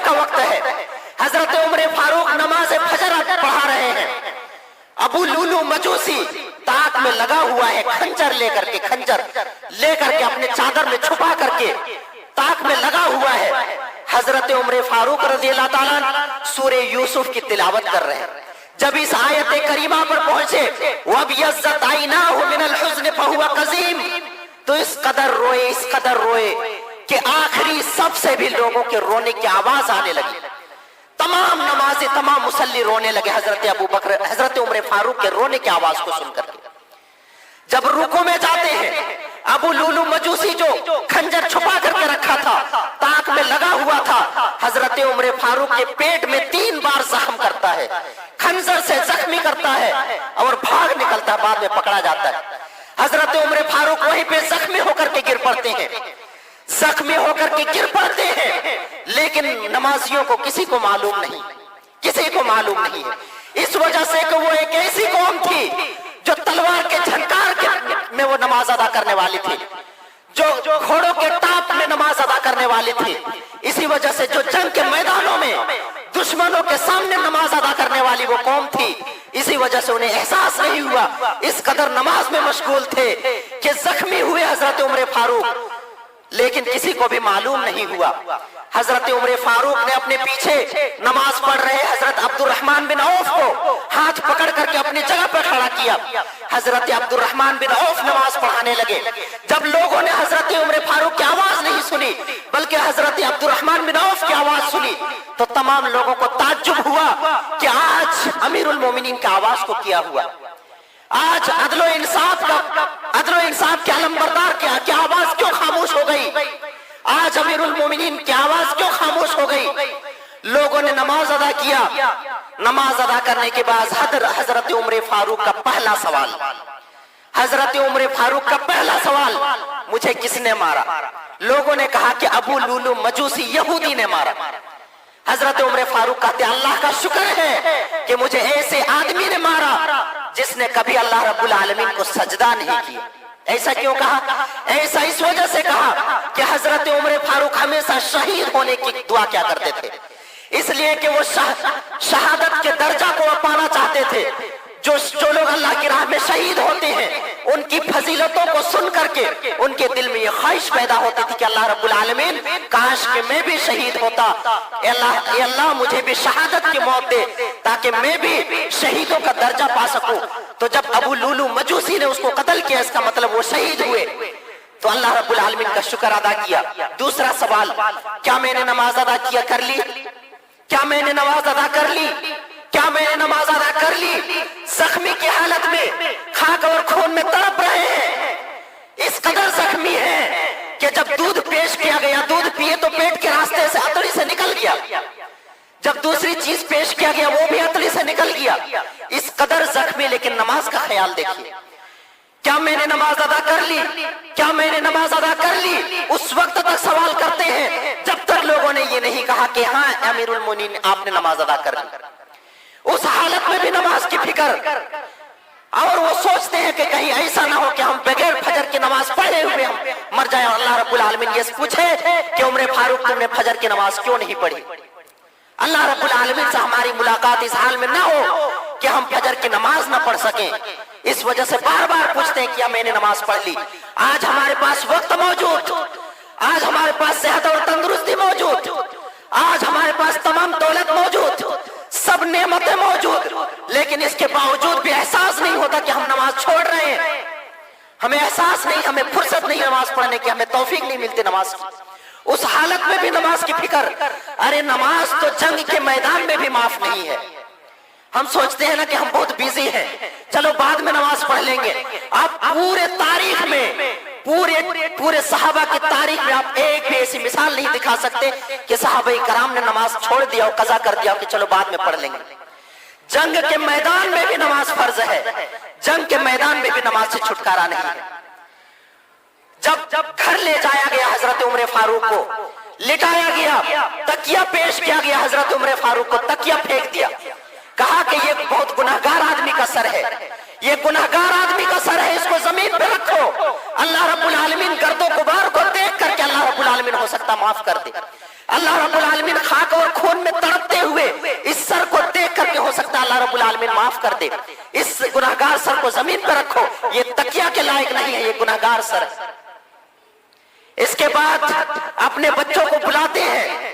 का वक्त है। हजरत उमर फारूक नमाज फजर पढ़ा रहे हैं। अबू लुलू मजूसी ताक में लगा हुआ है, खंजर लेकर के अपने चादर में छुपा करके ताक में लगा हुआ है। हजरत उमर फारूक रज़ियल्लाहु ताला अन्हु सूरे यूसुफ की तिलावत कर रहे हैं। जब इस आयत करीमा पर पहुंचे, वबियज़्ज़त आइनाहु मिनल हुज़्न फहुवा कज़ीम, तो इस कदर रोए कि आखिरी सबसे भी लोगों के रोने की आवाज आने लगी। तमाम नमाज़ी, तमाम मुसल्ली रोने लगे हजरत उमर फारूक के रोने की आवाज को सुनकर के। जब रुकू में जाते हैं, अबू लुलू मजूसी जो खंजर छुपा करके रखा था, ताक में लगा हुआ था, हजरत उमर फारूक के पेट में 3 बार जख्म करता है, खंजर से जख्मी करता है और भाग निकलता है, बाद में पकड़ा जाता है। हजरत उमर फारूक वहीं पे जख्मी होकर के गिर पड़ते हैं, लेकिन नमाजियों को किसी को मालूम नहीं है। इस वजह से कि वो एक ऐसी कौम थी जो तलवार के झनकार में वो नमाज अदा करने वाली थी, जो घोड़ों के टाप में नमाज अदा करने वाली थी। इसी वजह से जो जंग के मैदानों में दुश्मनों के सामने नमाज अदा करने वाली वो कौम थी, इसी वजह से उन्हें एहसास नहीं हुआ, इस कदर नमाज में मशगूल थे कि जख्मी हुए हजरत उमर फारूक, लेकिन किसी को भी मालूम नहीं हुआ। हजरत उमर फारूक ने अपने पीछे नमाज पढ़ रहे हजरत अब्दुर्रहमान बिन औफ को हाथ पकड़ करके अपनी जगह पर खड़ा किया। हजरत अब्दुर्रहमान बिन औफ नमाज पढ़ाने लगे। जब लोगों ने हजरत उमर फारूक की आवाज नहीं सुनी, बल्कि हजरत अब्दुर्रहमान बिन औफ की आवाज सुनी, तो तमाम लोगों को ताज्जुब हुआ कि आज अमीरुल मोमिनीन की आवाज को किया हुआ, आज अदलो इंसाफ के अलमबरदार की आवाज क्यों खामोश हो गई, आज अमीरुल मोमिनीन की आवाज क्यों खामोश हो गई। लोगों ने नमाज अदा किया। नमाज अदा करने के बाद हजरत उमर फारूक का पहला सवाल, मुझे किसने मारा? लोगों ने कहा कि अबू लुलू मजूसी यहूदी ने मारा। हजरत उमर फारूक कहते, अल्लाह का शुक्र है कि मुझे ऐसे आदमी ने मारा जिसने कभी अल्लाह रब्बुल आलमीन को सजदा नहीं किया। ऐसा क्यों कहा? ऐसा इस वजह से कहा कि हजरत उमर फारूक हमेशा शहीद होने की दुआ क्या करते थे, इसलिए कि वो शहादत के दर्जा को पाना चाहते थे। जो लोग अल्लाह की राह में शहीद होते हैं, उनकी फजीलतों को सुन करके उनके दिल में ये ख्वाहिश पैदा होती थी कि अल्लाह रब्बुल आलमीन, काश कि मैं भी शहीद होता, अल्लाह मुझे भी शहादत की मौत दे ताकि मैं भी शहीदों का दर्जा पा सकूं। तो जब अबू लुलू मजूसी ने उसको कत्ल किया, इसका मतलब वो शहीद हुए, तो अल्लाह रब्बुल आलमीन का शुक्र अदा किया। दूसरा सवाल, क्या मैंने नमाज अदा कर ली? जख्मी की हालत में, खाक और खून में तड़प रहे हैं, इस कदर जख्मी हैं कि जब दूध पेश किया गया, दूध पिए तो पेट के रास्ते से अतड़ी से निकल गया, जब दूसरी चीज पेश किया गया वो भी अतड़ी से निकल गया। इस कदर जख्मी, लेकिन नमाज का ख्याल देखिए, क्या मैंने नमाज अदा कर ली? उस वक्त तक सवाल करते हैं जब तक लोगों ने ये नहीं कहा कि हाँ अमीरुल मोमिनीन आपने नमाज अदा कर ली। उस हालत में भी नमाज की फिक्र, और वो सोचते हैं कि कहीं ऐसा ना हो कि हम बगैर फजर की नमाज पढ़े हुए हम मर जाए। अल्लाह रब्बुल आलमीन ये पूछे कि उमर फारूक तुमने फजर की नमाज क्यों नहीं पढ़ी? अल्लाह रब्बुल आलमीन से हमारी मुलाकात इस हाल में ना हो कि हम फजर की नमाज ना पढ़ सकें, इस वजह से बार बार पूछते हैं कि मैंने नमाज पढ़ ली। आज हमारे पास वक्त मौजूद, आज हमारे पास सेहत और तंदुरुस्ती मौजूद, आज हमारे पास तमाम दौलत मौजूद, सब नेमतें मौजूद, लेकिन इसके बावजूद भी एहसास नहीं होता कि हम नमाज छोड़ रहे हैं। हमें एहसास नहीं, हमें फुर्सत नहीं नमाज पढ़ने की, हमें तौफीक नहीं मिलती नमाज की। उस हालत में भी नमाज की फिक्र। अरे नमाज तो जंग के मैदान में भी माफ नहीं है। हम सोचते हैं ना कि हम बहुत बिजी हैं, चलो बाद में नमाज पढ़ लेंगे। आप पूरे तारीख में, पूरे सहाबा की तारीख में आप एक भी ऐसी मिसाल नहीं दिखा सकते कि सहाबाए कराम ने नमाज छोड़ दिया और कज़ा कर दिया कि चलो बाद में पढ़ लेंगे। जंग के मैदान में भी नमाज फर्ज है, जंग के मैदान में भी नमाज से छुटकारा नहीं है। जब घर ले जाया गया हजरत उमर फारूक को, लिटाया गया, तकिया पेश किया गया हजरत उमर फारूक को, तकिया फेंक दिया, कहा कि ये बहुत गुनाहगार आदमी का सर है, ये गुनाहगार आदमी का सर है, इसको जमीन पे रखो। अल्लाह रब्बुल आलमीन गर्दो गुबार को देख करके अल्लाह रब्बुल आलमीन हो सकता माफ कर दे। अल्लाह रब्बुल आलमीन खाक और اللہ رب العالمین معاف کر دے. اس گناہگار سر کو زمین پہ رکھو, یہ تکیہ کے لائق نہیں ہے, یہ گناہگار سر ہے. اس کے بعد اپنے بچوں کو بلاتے ہیں,